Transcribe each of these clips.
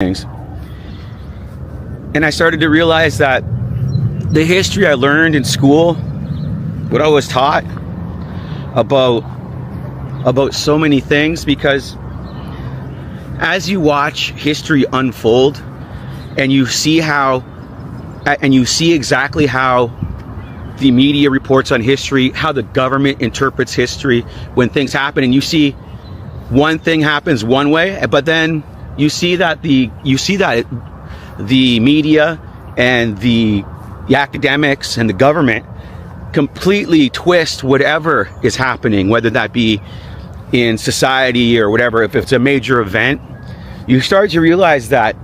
things. And I started to realize that the history I learned in school, what I was taught about so many things, because as you watch history unfold and you see exactly how the media reports on history, how the government interprets history when things happen, and you see one thing happens one way, but then you see that the media and the academics and the government completely twist whatever is happening, whether that be in society or whatever. If it's a major event, you start to realize that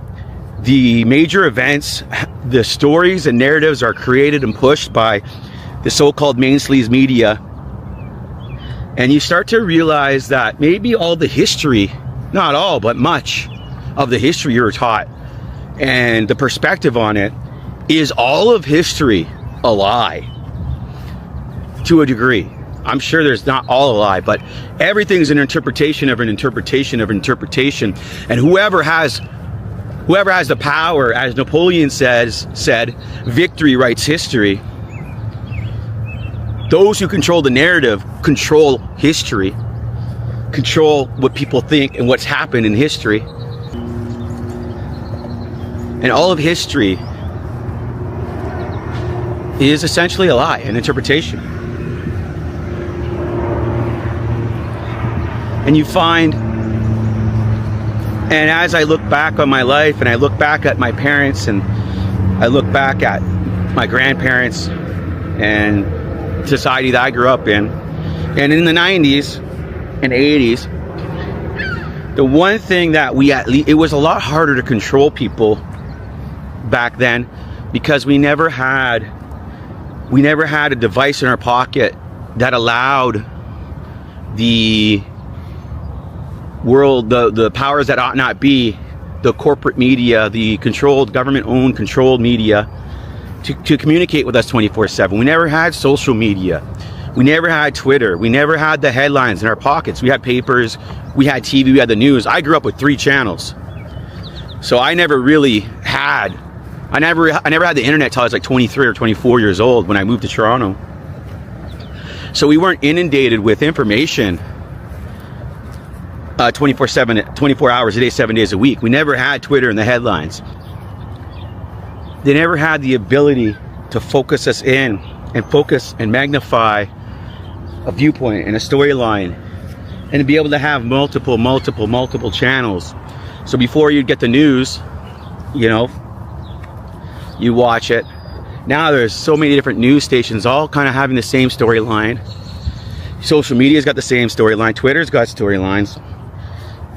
the major events, the stories and narratives are created and pushed by the so-called mainstream media. And you start to realize that maybe all the history, not all, but much of the history you're taught and the perspective on it is all of history a lie to a degree. I'm sure there's not all a lie, but everything's an interpretation of an interpretation of an interpretation. And whoever has the power, as Napoleon said, victory writes history. Those who control the narrative control history, control what people think and what's happened in history. And all of history is essentially a lie, an interpretation. And you find, and as I look back on my life, and I look back at my parents, and I look back at my grandparents and society that I grew up in, and in the 90s and 80s, the one thing that it was a lot harder to control people back then, because we never had a device in our pocket that allowed the world, the powers that ought not be, the corporate media, the government-owned controlled media, to communicate with us 24/7. We never had social media. We never had Twitter. We never had the headlines in our pockets. We had papers, we had TV, we had the news. I grew up with 3 channels. So I never had the internet till I was like 23 or 24 years old when I moved to Toronto. So we weren't inundated with information 24/7, 24 hours a day, 7 days a week. We never had Twitter in the headlines. They never had the ability to focus us in and focus and magnify a viewpoint and a storyline, and to be able to have multiple channels. So before you'd get the news, you watch it. Now there's so many different news stations all kind of having the same storyline. Social media's got the same storyline. Twitter's got storylines.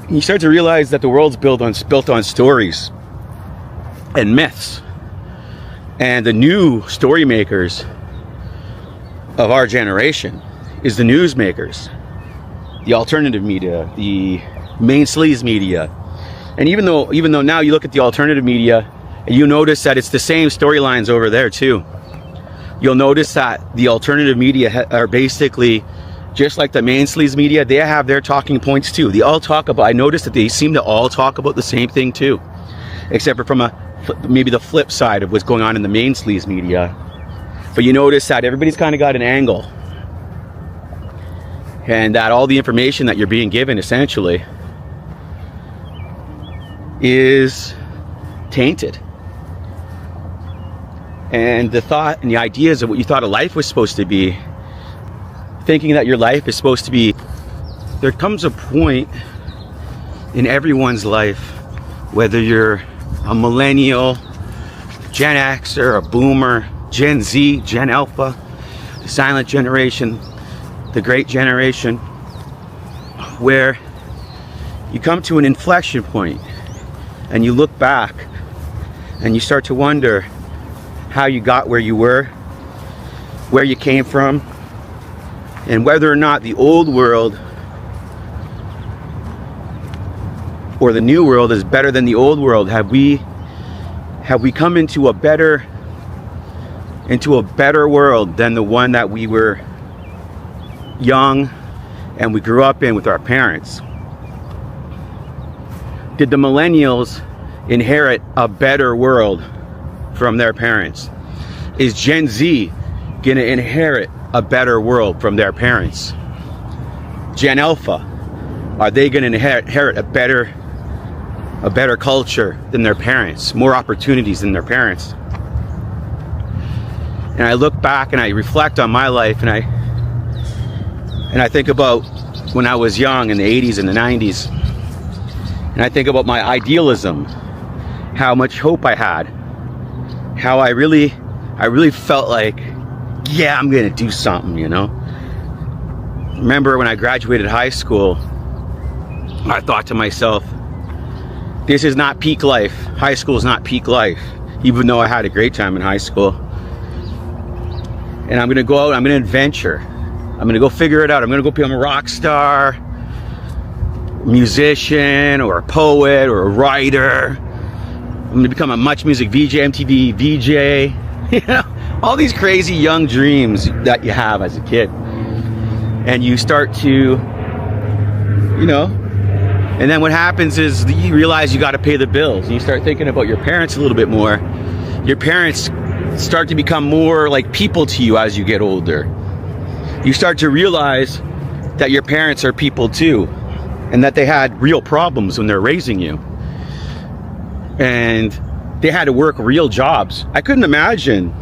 You start to realize that the world's built on stories and myths. And the new story makers of our generation is the news makers, the alternative media, the mainstream media. And even though now you look at the alternative media, and you notice that it's the same storylines over there too. You'll notice that the alternative media are basically just like the mainstream media. They have their talking points too. They all talk about, I noticed that they seem to all talk about the same thing too, except for from maybe the flip side of what's going on in the mainstream media. But you notice that everybody's kind of got an angle, and that all the information that you're being given essentially is tainted. And the thought and the ideas of what you thought a life was supposed to be, thinking that your life is supposed to be, there comes a point in everyone's life, whether you're a millennial, Gen X, or a boomer, Gen Z, Gen Alpha, the silent generation, the great generation, where you come to an inflection point and you look back and you start to wonder how you got where you were, where you came from, and whether or not the old world or the new world is better than the old world. Have we come into a better world than the one that we were young and we grew up in with our parents? Did the millennials inherit a better world from their parents? Is Gen Z gonna inherit a better world from their parents? Gen Alpha, are they gonna inherit a better culture than their parents, more opportunities than their parents? And I look back and I reflect on my life, and I think about when I was young in the 80s and the 90s, and I think about my idealism, how much hope I had, how I really felt like, yeah, I'm gonna do something, you know. Remember when I graduated high school, I thought to myself, this is not peak life. High school is not peak life, even though I had a great time in high school. And I'm gonna go out, I'm gonna adventure. I'm gonna go figure it out. I'm gonna go become a rock star, musician, or a poet, or a writer. I'm gonna become a Much Music VJ, MTV VJ. You know, all these crazy young dreams that you have as a kid. And you start to, you know, and then what happens is you realize you got to pay the bills. And you start thinking about your parents a little bit more. Your parents start to become more like people to you as you get older. You start to realize that your parents are people too, and that they had real problems when they're raising you. And they had to work real jobs. I couldn't imagine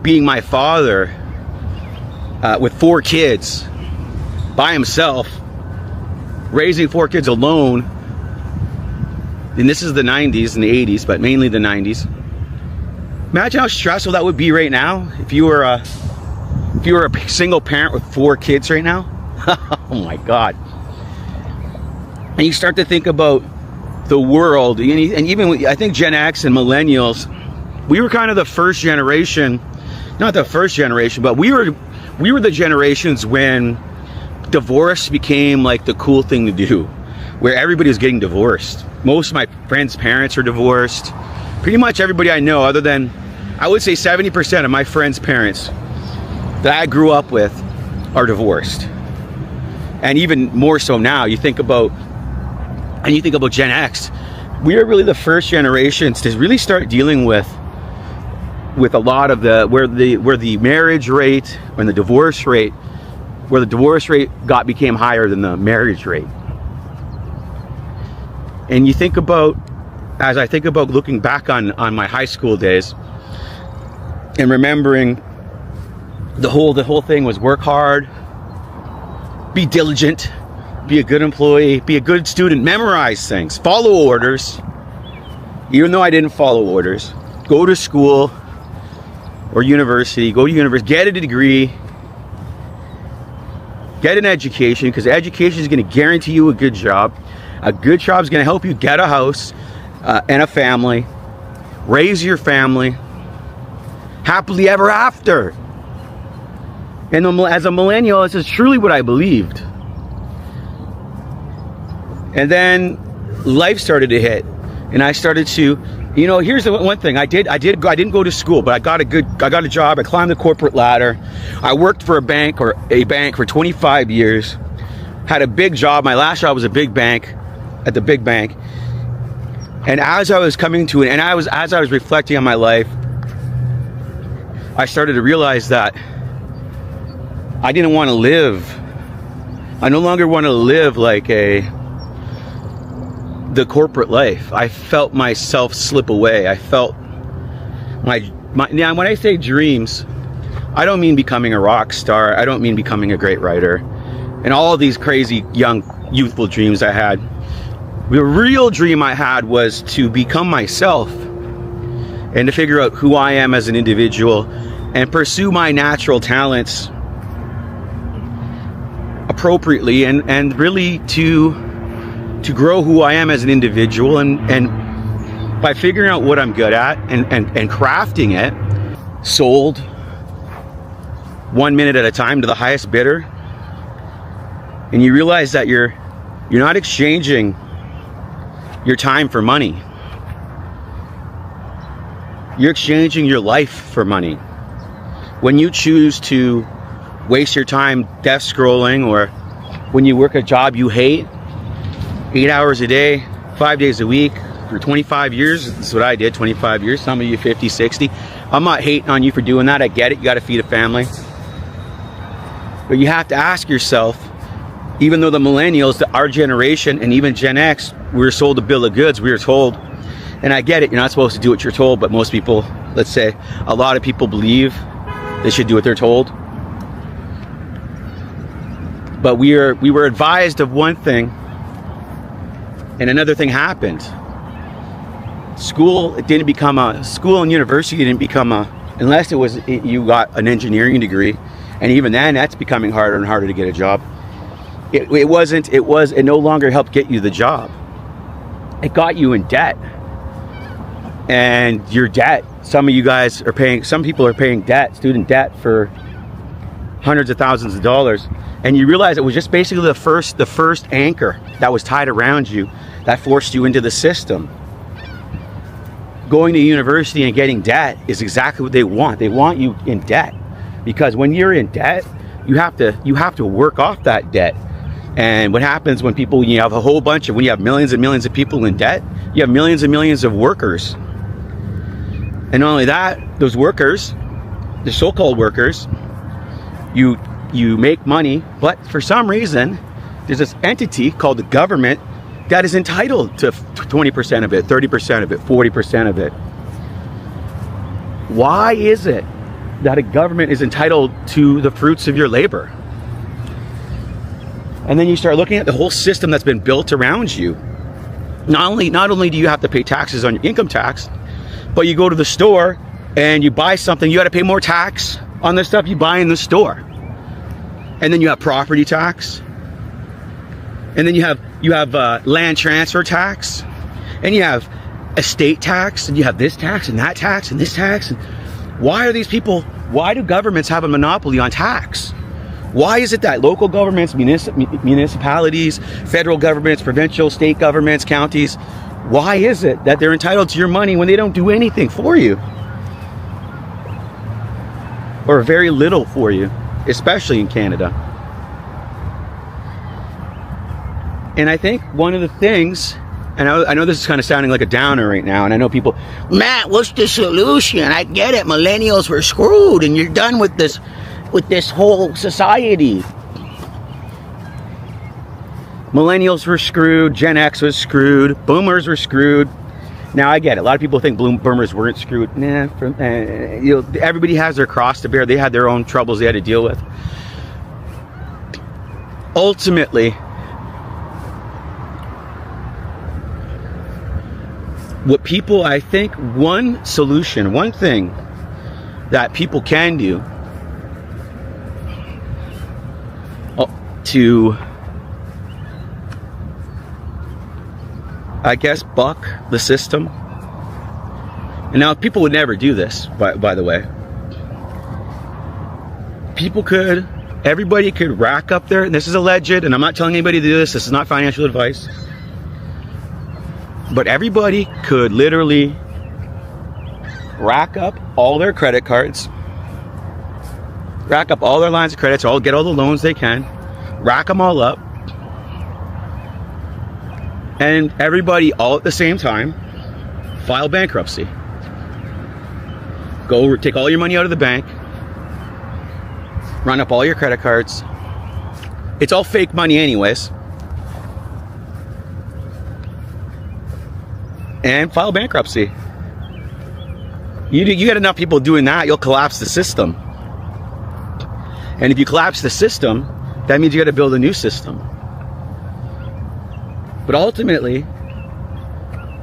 being my father with 4 kids by himself, raising 4 kids alone. And this is the 90s and the 80s, but mainly the 90s. Imagine how stressful that would be right now if you were a single parent with 4 kids right now. Oh my God. And you start to think about the world, and even I think Gen X and millennials, we were kind of the first generation, not the first generation, but we were the generations when divorce became like the cool thing to do, where everybody was getting divorced. Most of my friends' parents are divorced. Pretty much everybody I know, other than, I would say 70% of my friends' parents that I grew up with are divorced. And even more so now, you think about Gen X, we are really the first generations to really start dealing with a lot of where the marriage rate and the divorce rate, where the divorce rate became higher than the marriage rate. And you think about, as I think about looking back on my high school days and remembering the whole thing was work hard, be diligent, be a good employee, be a good student, memorize things, follow orders. Even though I didn't follow orders, go to school or university, get a degree, get an education, because education is going to guarantee you a good job. A good job is going to help you get a house and a family, raise your family, happily ever after. And as a millennial, this is truly what I believed. And then life started to hit, and I started to, you know, here's the one thing I didn't go to school, but I got a job. I climbed the corporate ladder. I worked for a bank for 25 years. Had a big job. My last job was at the big bank. And as I was coming to it, and as I was reflecting on my life, I started to realize that I didn't want to live. I no longer want to live like the corporate life. I felt myself slip away. I felt now when I say dreams, I don't mean becoming a rock star. I don't mean becoming a great writer and all of these crazy young youthful dreams I had. The real dream I had was to become myself and to figure out who I am as an individual and pursue my natural talents appropriately and really to grow who I am as an individual, and by figuring out what I'm good at and crafting it, sold 1 minute at a time to the highest bidder. And you realize that you're not exchanging your time for money. You're exchanging your life for money. When you choose to waste your time death scrolling, or when you work a job you hate, 8 hours a day, 5 days a week, for 25 years. That's what I did, 25 years. Some of you 50, 60. I'm not hating on you for doing that. I get it. You got to feed a family. But you have to ask yourself, even though the millennials, our generation, and even Gen X, we were sold a bill of goods. We were told, and I get it, you're not supposed to do what you're told, but most people, let's say, a lot of people believe they should do what they're told. But we were advised of one thing, and another thing happened. School and university didn't become unless you got an engineering degree, and even then, that's becoming harder and harder to get a job. It no longer helped get you the job. It got you in debt. And your debt, some people are paying student debt for hundreds of thousands of dollars. And you realize it was just basically the first anchor that was tied around you that forced you into the system. Going to university and getting debt is exactly what they want. They want you in debt. Because when you're in debt, you have to work off that debt. And what happens when when you have millions and millions of people in debt, you have millions and millions of workers. And not only that, those workers, the so-called workers, you make money, but for some reason, there's this entity called the government that is entitled to 20% of it, 30% of it, 40% of it. Why is it that a government is entitled to the fruits of your labor? And then you start looking at the whole system that's been built around you. Not only do you have to pay taxes on your income tax, but you go to the store and you buy something, you got to pay more tax on the stuff you buy in the store. And then you have property tax. And then you have land transfer tax. And you have estate tax. And you have this tax and that tax and this tax. And why do governments have a monopoly on tax? Why is it that local governments, municipalities, federal governments, provincial, state governments, counties, why is it that they're entitled to your money when they don't do anything for you? Or very little for you, especially in Canada. And I think one of the things, and I know this is kind of sounding like a downer right now, and I know people, Matt, what's the solution? I get it, millennials were screwed, and you're done with this whole society. Millennials were screwed, Gen X was screwed, boomers were screwed. Now I get it. A lot of people think boomers weren't screwed. Nah, everybody has their cross to bear. They had their own troubles they had to deal with. Ultimately, I think one solution, one thing that people can do to, I guess, buck the system. And now people would never do this, by the way. Everybody could rack up and this is alleged, and I'm not telling anybody to do this is not financial advice. But everybody could literally rack up all their credit cards, rack up all their lines of credit, get all the loans they can, rack them all up, and everybody all at the same time file bankruptcy. Go take all your money out of the bank, run up all your credit cards. It's all fake money anyways. And file bankruptcy. You get enough people doing that, you'll collapse the system. And if you collapse the system, that means you got to build a new system. But ultimately,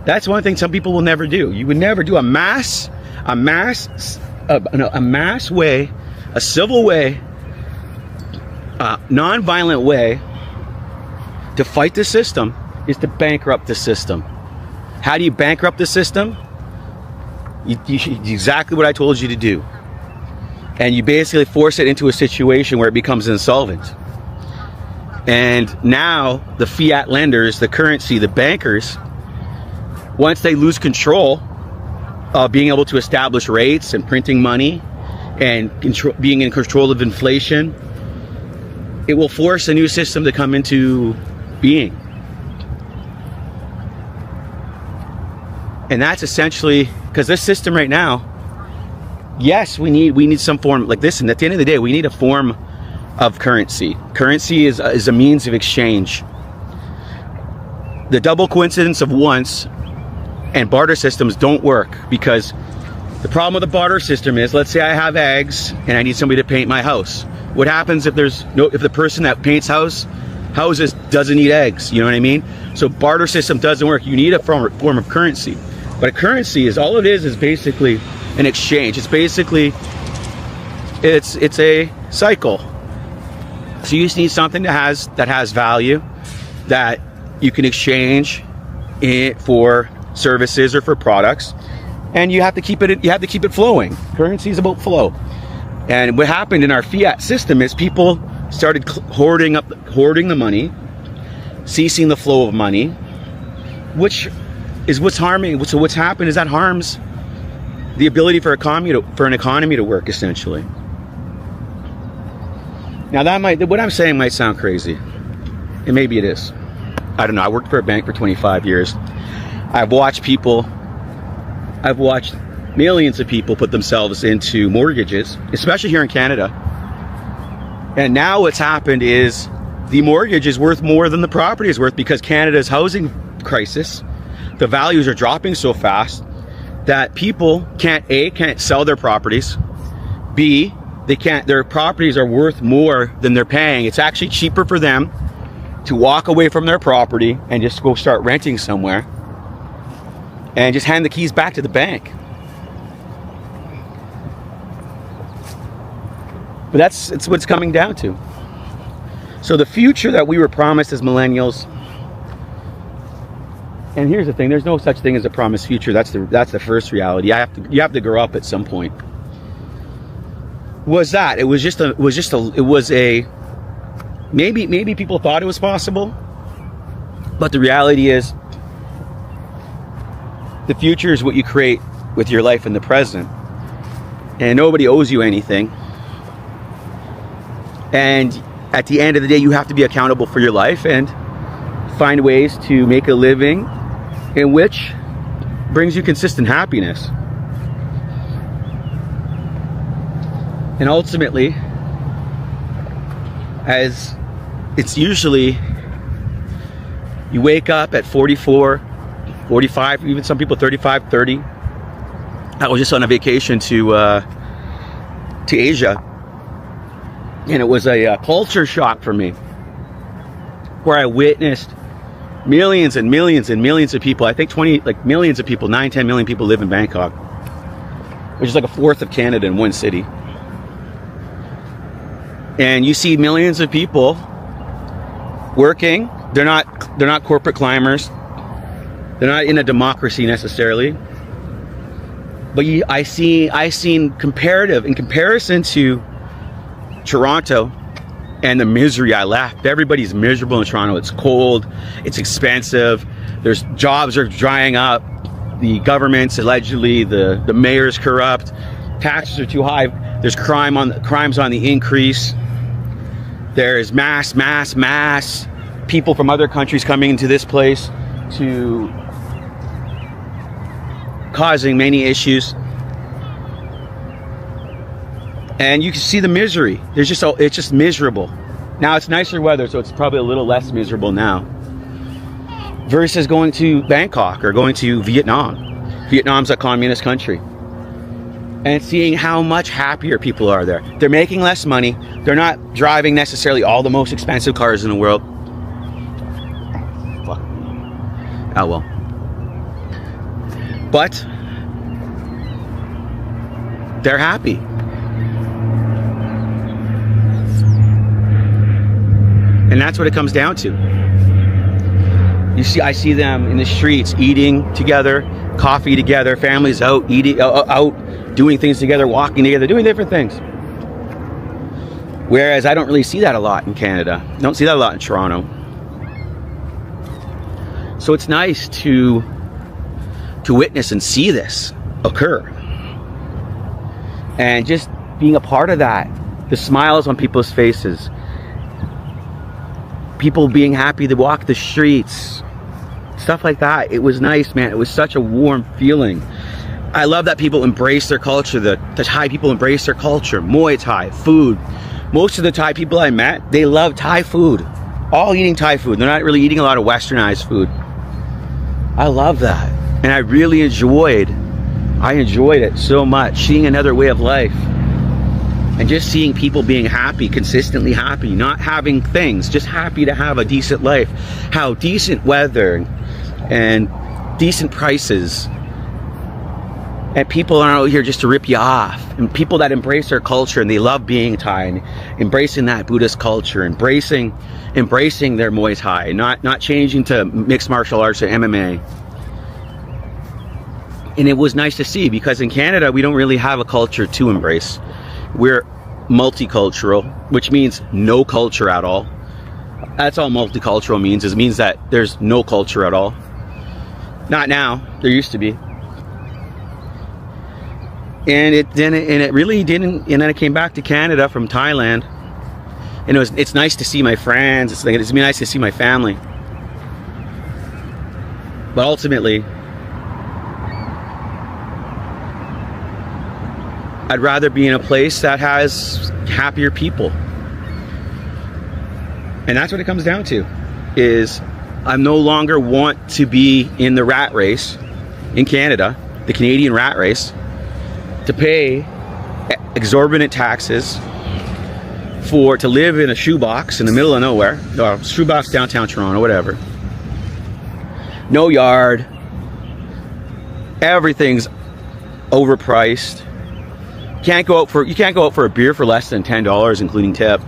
that's one thing some people will never do. You would never do a mass way, a civil way, non-violent way to fight the system is to bankrupt the system. How do you bankrupt the system? You exactly what I told you to do. And you basically force it into a situation where it becomes insolvent. And now the fiat lenders, the currency, the bankers, once they lose control of being able to establish rates and printing money and being in control of inflation, it will force a new system to come into being. And that's essentially, because this system right now, yes, we need some form like this, and at the end of the day, we need a form of currency. Currency is a means of exchange. The double coincidence of once and barter systems don't work, because the problem with the barter system is, let's say I have eggs and I need somebody to paint my house. What happens if if the person that paints houses doesn't need eggs? You know what I mean? So barter system doesn't work. You need a form of currency. But a currency is, all it is basically an exchange. It's basically, it's a cycle. So you just need something that has value, that you can exchange it for services or for products, and you have to keep it flowing. Currency is about flow. And what happened in our fiat system is people started hoarding the money, ceasing the flow of money, which is what's harming. So what's happened is that harms the ability for an economy to work, essentially. Now what I'm saying might sound crazy, and maybe it is. I don't know. I worked for a bank for 25 years. I've watched millions of people put themselves into mortgages, especially here in Canada. And now what's happened is the mortgage is worth more than the property is worth, because Canada's housing crisis, the values are dropping so fast that people can't sell their properties. B, their properties are worth more than they're paying. It's actually cheaper for them to walk away from their property and just go start renting somewhere and just hand the keys back to the bank. But it's what it's coming down to. So the future that we were promised as millennials, and here's the thing, there's no such thing as a promised future. That's the first reality. You have to grow up at some point. Maybe people thought it was possible, but the reality is the future is what you create with your life in the present, and nobody owes you anything. And at the end of the day, you have to be accountable for your life and find ways to make a living in which brings you consistent happiness. And ultimately, as it's usually, you wake up at 44, 45, even some people 35, 30. I was just on a vacation to Asia, and it was a culture shock for me, where I witnessed millions and millions and millions of people. I think millions of people, 9-10 million people live in Bangkok, which is like a fourth of Canada in one city. And you see millions of people working. They're not corporate climbers. They're not in a democracy necessarily. But I seen in comparison to Toronto and the misery I left. Everybody's miserable in Toronto. It's cold. It's expensive. There's jobs are drying up. The government's allegedly, the mayor's corrupt. Taxes are too high. There's crimes on the increase. There's mass people from other countries coming into this place to causing many issues. And you can see the misery. It's just miserable. Now it's nicer weather, so it's probably a little less miserable now. Versus going to Bangkok or going to Vietnam. Vietnam's a communist country. And seeing how much happier people are there. They're making less money. They're not driving necessarily all the most expensive cars in the world. Fuck. Oh well. But they're happy. And that's what it comes down to. I see them in the streets eating together, coffee together, families out eating, out doing things together, walking together, doing different things. Whereas I don't really see that a lot in Canada. I don't see that a lot in Toronto. So it's nice to witness and see this occur. And just being a part of that, the smiles on people's faces, people being happy to walk the streets, stuff like that. It was nice, man. It was such a warm feeling. I love that people embrace their culture. The Thai people embrace their culture. Muay Thai, food. Most of the Thai people I met, they love Thai food. All eating Thai food. They're not really eating a lot of westernized food. I love that. And I really enjoyed it so much, seeing another way of life. And just seeing people being happy, consistently happy, not having things, just happy to have a decent life. How decent weather and decent prices. And people aren't out here just to rip you off. And people that embrace their culture and they love being Thai and embracing that Buddhist culture, embracing their Muay Thai, not changing to mixed martial arts or MMA. And it was nice to see, because in Canada we don't really have a culture to embrace. We're multicultural, which means no culture at all. That's all multicultural means. It means that there's no culture at all. Not now. There used to be. And it really didn't. And then I came back to Canada from Thailand, and it's nice to see my friends. It's nice to see my family. But ultimately, I'd rather be in a place that has happier people. And that's what it comes down to, is I no longer want to be in the rat race in Canada, the Canadian rat race, to pay exorbitant taxes to live in a shoebox in the middle of nowhere, or shoebox downtown Toronto, whatever. No yard. Everything's overpriced. You can't go out for a beer for less than $10, including tip.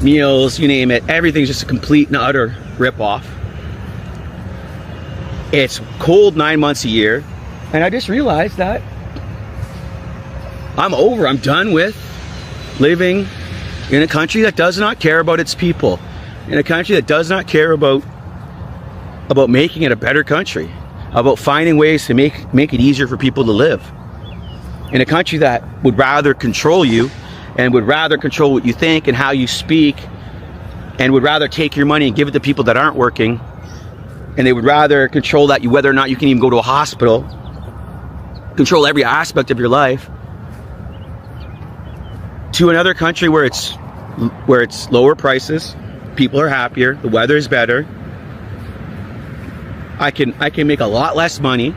Meals, you name it, everything's just a complete and utter rip-off. It's cold 9 months a year, and I just realized that I'm done with living in a country that does not care about its people, in a country that does not care about making it a better country, about finding ways to make it easier for people to live. In a country that would rather control you, and would rather control what you think and how you speak, and would rather take your money and give it to people that aren't working, and they would rather control whether or not you can even go to a hospital, control every aspect of your life, to another country where it's lower prices, people are happier, the weather is better, I can make a lot less money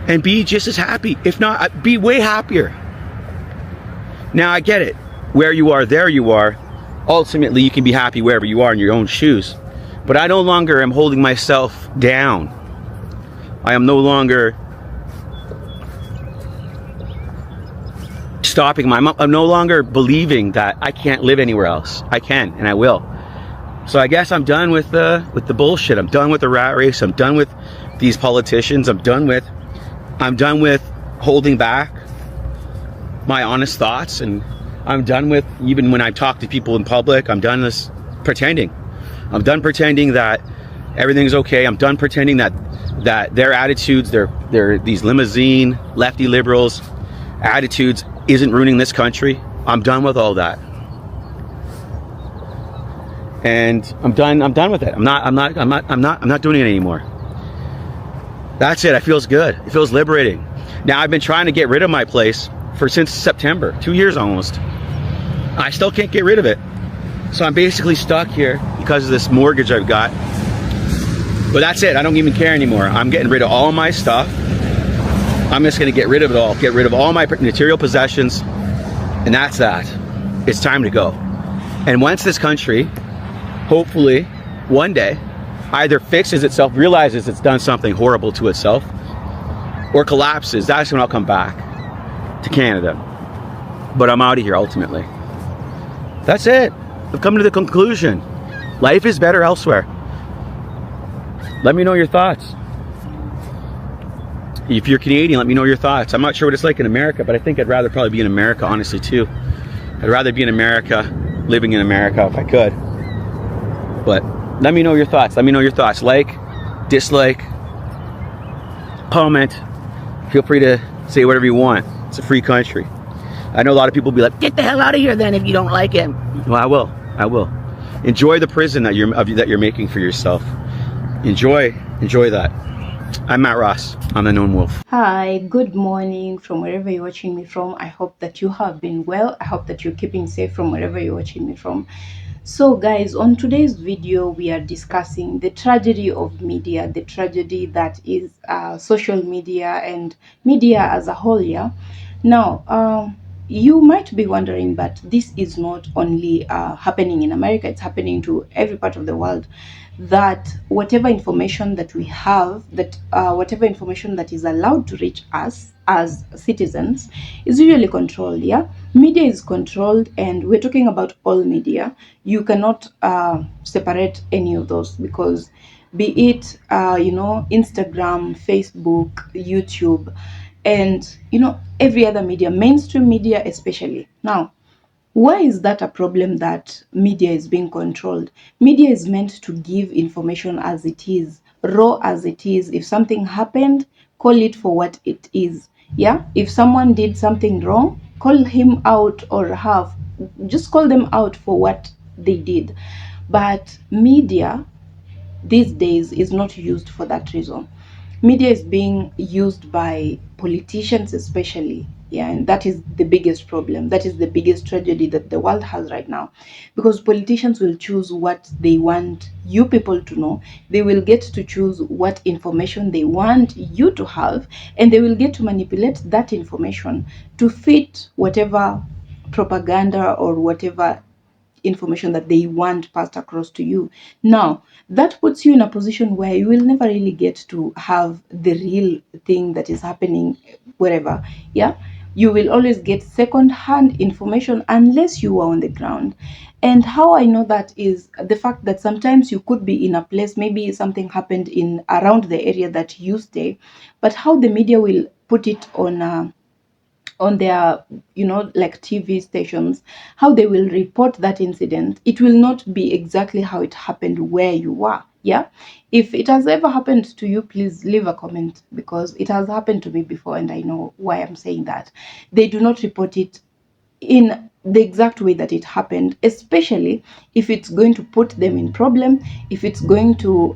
and be just as happy, if not be way happier. Now I get it, where you are, there you are. Ultimately you can be happy wherever you are in your own shoes. But I no longer am holding myself down. I am no longer I'm no longer believing that I can't live anywhere else. I can, and I will. So I guess I'm done with the bullshit. I'm done with the rat race. I'm done with these politicians. I'm done with holding back my honest thoughts, and I'm done with, even when I talk to people in public, I'm done with pretending. I'm done pretending that everything's okay. I'm done pretending that their attitudes, they're these limousine lefty liberals attitudes isn't ruining this country. I'm done with all that. And I'm done with it. I'm not doing it anymore. That's it. It feels good. It feels liberating. Now I've been trying to get rid of my place since September, 2 years almost. I still can't get rid of it. So I'm basically stuck here because of this mortgage I've got. But that's it. I don't even care anymore. I'm getting rid of all my stuff. I'm just going to get rid of it all. Get rid of all my material possessions. And that's that. It's time to go. And once this country, hopefully, one day, either fixes itself, realizes it's done something horrible to itself, or collapses, that's when I'll come back to Canada. But I'm out of here ultimately. That's it. I've come to the conclusion. Life is better elsewhere. Let me know your thoughts. If you're Canadian, let me know your thoughts. I'm not sure what it's like in America, but I think I'd rather probably be in America, honestly, too. I'd rather be in America, living in America if I could. But let me know your thoughts. Let me know your thoughts. Like, dislike, comment. Feel free to say whatever you want. It's a free country. I know a lot of people will be like, get the hell out of here then if you don't like it. Well, I will. Enjoy the prison that you're making for yourself. Enjoy that. I'm Matt Ross. I'm the Known Wolf. Hi, good morning from wherever you're watching me from. I hope that you have been well. I hope that you're keeping safe from wherever you're watching me from. So, guys, on today's video, we are discussing the tragedy of media, the tragedy that is social media and media as a whole. Yeah. Now, you might be wondering, but this is not only happening in America, it's happening to every part of the world. That whatever information that we have, that whatever information that is allowed to reach us as citizens is usually controlled. Yeah, media is controlled, and we're talking about all media. You cannot separate any of those, because be it Instagram, Facebook, YouTube, and every other media, mainstream media especially. Now, why is that a problem, that media is being controlled? Media is meant to give information as it is, raw as it is. If something happened, call it for what it is. Yeah, if someone did something wrong, call him out, or have just call them out for what they did. But media these days is not used for that reason. Media is being used by politicians especially. Yeah, and that is the biggest problem. That is the biggest tragedy that the world has right now, because politicians will choose what they want you people to know. They will get to choose what information they want you to have, and they will get to manipulate that information to fit whatever propaganda or whatever information that they want passed across to you. Now, that puts you in a position where you will never really get to have the real thing that is happening wherever. Yeah, you will always get second hand information unless you are on the ground. And how I know that is the fact that sometimes you could be in a place, maybe something happened in around the area that you stay, but how the media will put it on their like TV stations, how they will report that incident, it will not be exactly how it happened where you are. Yeah, if it has ever happened to you, please leave a comment, because it has happened to me before and I know why I'm saying that. They do not report it in the exact way that it happened, especially if it's going to put them in problem, if it's going to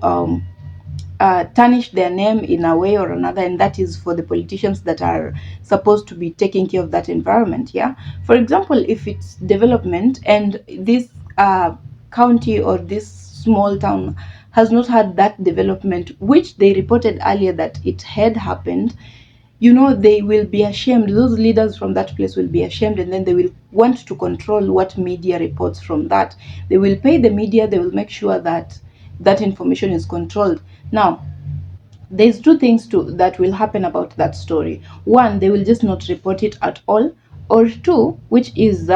tarnish their name in a way or another, and that is for the politicians that are supposed to be taking care of that environment. Yeah, for example, if it's development and this county or this small town has not had that development which they reported earlier that it had happened, they will be ashamed. Those leaders from that place will be ashamed, and then they will want to control what media reports from that. They will pay the media, they will make sure that that information is controlled. Now, there's two things that will happen about that story. One, they will just not report it at all, or two, which is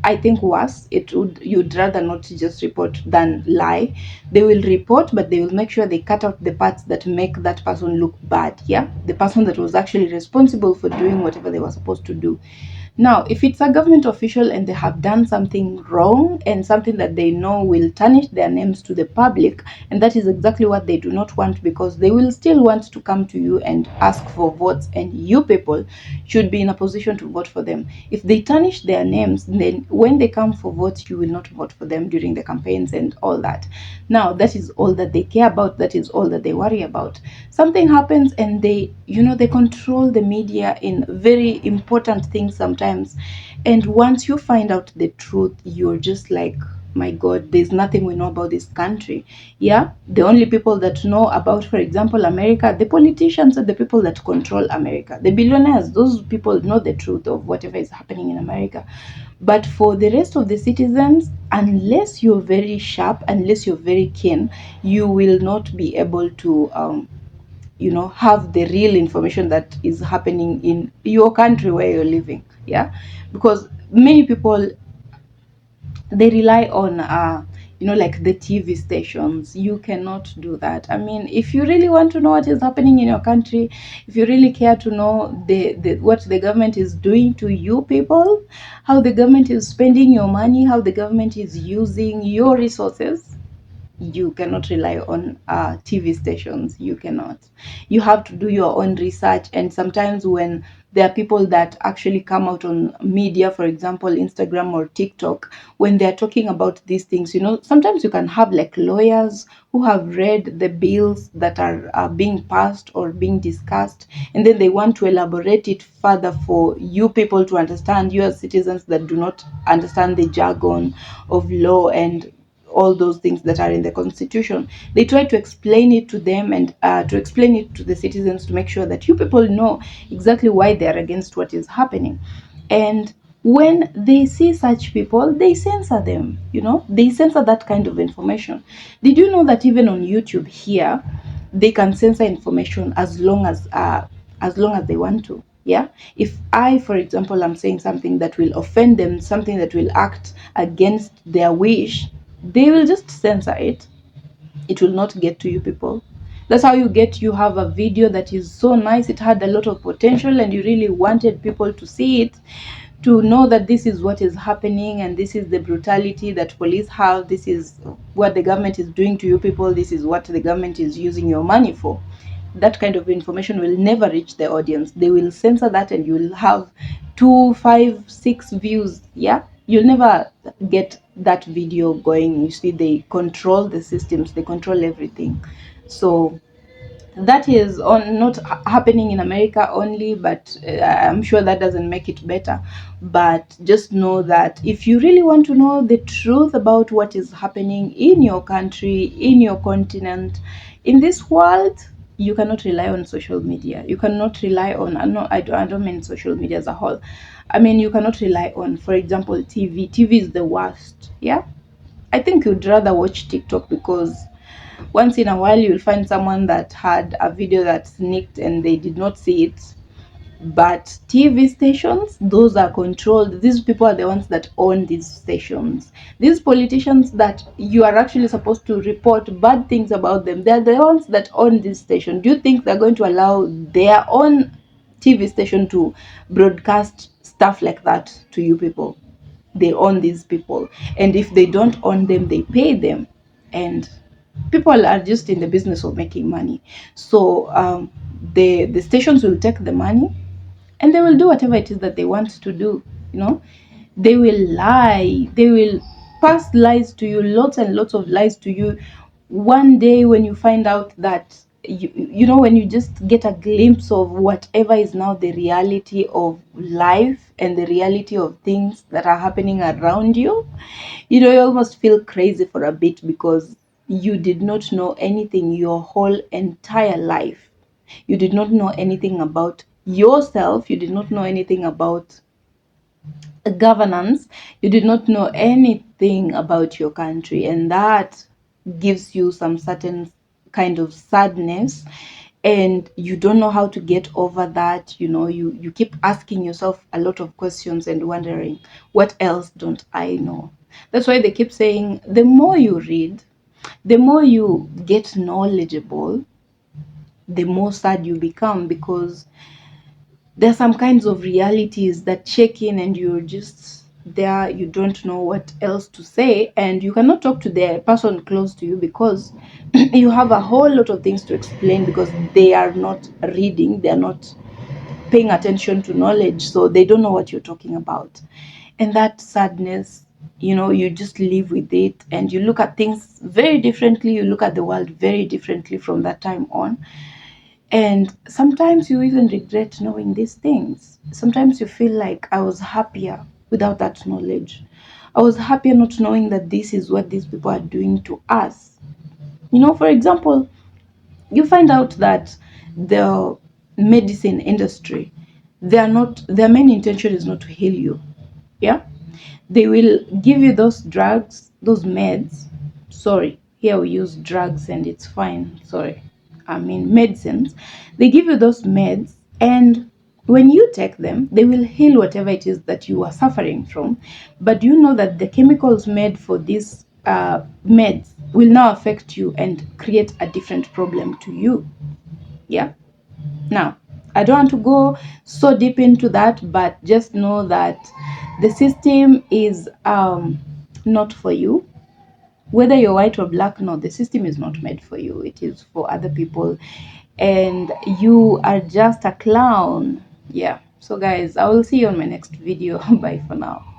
I think worse, you'd rather not just report than lie. They will report, but they will make sure they cut out the parts that make that person look bad. Yeah, the person that was actually responsible for doing whatever they were supposed to do. Now, if it's a government official and they have done something wrong and something that they know will tarnish their names to the public, and that is exactly what they do not want, because they will still want to come to you and ask for votes, and you people should be in a position to vote for them. If they tarnish their names, then when they come for votes, you will not vote for them during the campaigns and all that. Now, that is all that they care about. That is all that they worry about. Something happens and they control the media in very important things sometimes. And once you find out the truth, you're just like, my God, there's nothing we know about this country. Yeah, the only people that know about, for example, America, the politicians are the people that control America. The billionaires, those people know the truth of whatever is happening in America. But for the rest of the citizens, unless you're very sharp, unless you're very keen, you will not be able to have the real information that is happening in your country where you're living. Yeah, because many people, they rely on like the TV stations. You cannot do that. I mean, if you really want to know what is happening in your country, if you really care to know the what the government is doing to you people, how the government is spending your money, how the government is using your resources, you cannot rely on TV stations. You cannot. You have to do your own research. And sometimes when There are people that actually come out on media, for example, Instagram or TikTok, when they're talking about these things. Sometimes you can have like lawyers who have read the bills that are being passed or being discussed, and then they want to elaborate it further for you people to understand, you as citizens that do not understand the jargon of law and all those things that are in the constitution. They try to explain it to them and to explain it to the citizens, to make sure that you people know exactly why they are against what is happening. And when they see such people, they censor them. They censor that kind of information. Did you know that even on YouTube here, they can censor information as long as they want to? Yeah. If I, for example, am saying something that will offend them, something that will act against their wish, they will just censor it. It will not get to you people. That's how you have a video that is so nice, it had a lot of potential, and you really wanted people to see it, to know that this is what is happening, and this is the brutality that police have, this is what the government is doing to you people, this is what the government is using your money for. That kind of information will never reach the audience. They will censor that, and you'll have 2, 5, 6 views. Yeah, you'll never get that video going. You see, they control the systems, they control everything. So that is on not happening in America only, but I'm sure that doesn't make it better. But just know that if you really want to know the truth about what is happening in your country, in your continent, in this world, you cannot rely on social media. You cannot rely on, I don't mean social media as a whole. I mean, you cannot rely on, for example, TV. TV is the worst. Yeah, I think you'd rather watch TikTok, because once in a while you'll find someone that had a video that sneaked and they did not see it. But TV stations, those are controlled. These people are the ones that own these stations. These politicians that you are actually supposed to report bad things about them, they're the ones that own this station. Do you think they're going to allow their own TV station to broadcast stuff like that to you people? They own these people, and if they don't own them, they pay them, and people are just in the business of making money. So the stations will take the money, and they will do whatever it is that they want to do. you know they will lie, they will pass lies to you, lots and lots of lies to you. One day when you find out that when you just get a glimpse of whatever is now the reality of life and the reality of things that are happening around you, you almost feel crazy for a bit, because you did not know anything your whole entire life. You did not know anything about yourself, you did not know anything about governance, you did not know anything about your country, and that gives you some certain kind of sadness, and you don't know how to get over that. You keep asking yourself a lot of questions and wondering, what else don't I know? That's why they keep saying the more you read, the more you get knowledgeable, the more sad you become, because there are some kinds of realities that check in, and you're just there, you don't know what else to say, and you cannot talk to the person close to you, because you have a whole lot of things to explain, because they are not reading, they are not paying attention to knowledge, so they don't know what you're talking about. And that sadness, you just live with it, and you look at things very differently, you look at the world very differently from that time on. And sometimes you even regret knowing these things. Sometimes you feel like, I was happier without that knowledge. I was happier not knowing that this is what these people are doing to us. For example, you find out that the medicine industry, their main intention is not to heal you. Yeah, they will give you those drugs, those meds. Sorry, here we use drugs and it's fine. Sorry, I mean medicines. They give you those meds, and when you take them, they will heal whatever it is that you are suffering from. But you know that the chemicals made for these meds will now affect you and create a different problem to you. Yeah. Now, I don't want to go so deep into that, but just know that the system is not for you. Whether you're white or black, no, the system is not made for you. It is for other people, and you are just a clown. Yeah. So guys, I will see you on my next video. Bye for now.